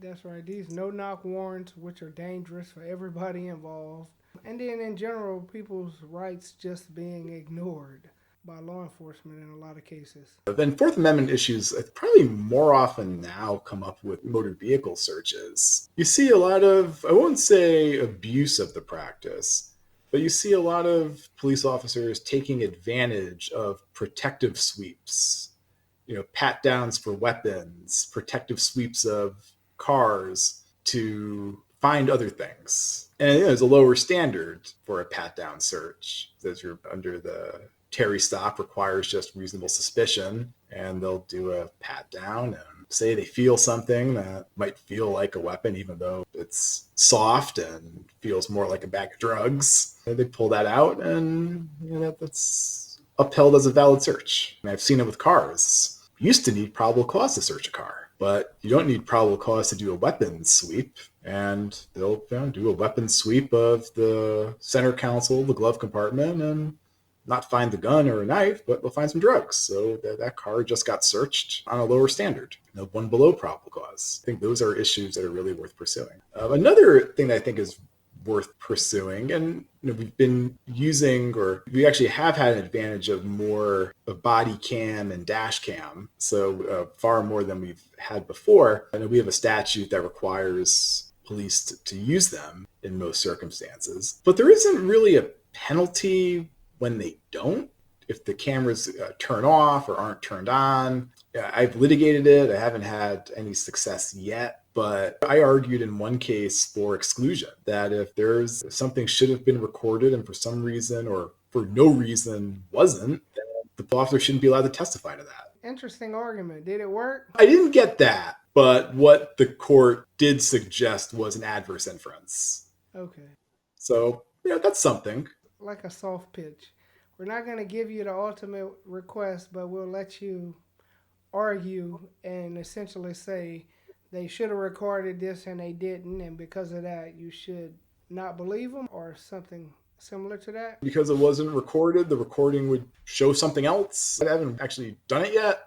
That's right. These no-knock warrants, which are dangerous for everybody involved, and then in general, people's rights just being ignored by law enforcement in a lot of cases. Then Fourth Amendment issues probably more often now come up with motor vehicle searches. You see a lot of, I won't say abuse of the practice, but you see a lot of police officers taking advantage of protective sweeps, pat downs for weapons, protective sweeps of cars to find other things. And there's a lower standard for a pat down search, as you're under the Terry stop requires just reasonable suspicion, and they'll do a pat down and say they feel something that might feel like a weapon, even though it's soft and feels more like a bag of drugs. And they pull that out, and that's upheld as a valid search. And I've seen it with cars. You used to need probable cause to search a car, but you don't need probable cause to do a weapons sweep. And they'll do a weapons sweep of the center console, the glove compartment, and not find the gun or a knife, but they'll find some drugs. So that car just got searched on a lower standard, one below probable cause. I think those are issues that are really worth pursuing. Another thing that I think is worth pursuing, and we've been using, or we actually have had an advantage of more of body cam and dash cam, so far more than we've had before. I know we have a statute that requires police to use them in most circumstances, but there isn't really a penalty when they don't, if the cameras turn off or aren't turned on. I've litigated it. I haven't had any success yet, but I argued in one case for exclusion, that if something should have been recorded and for some reason or for no reason wasn't, then the officer shouldn't be allowed to testify to that. Interesting argument. Did it work? I didn't get that, but what the court did suggest was an adverse inference. Okay. So, that's something. Like a soft pitch. We're not going to give you the ultimate request, but we'll let you argue and essentially say they should have recorded this and they didn't, and because of that, you should not believe them, or something similar to that. Because it wasn't recorded, the recording would show something else. I haven't actually done it yet,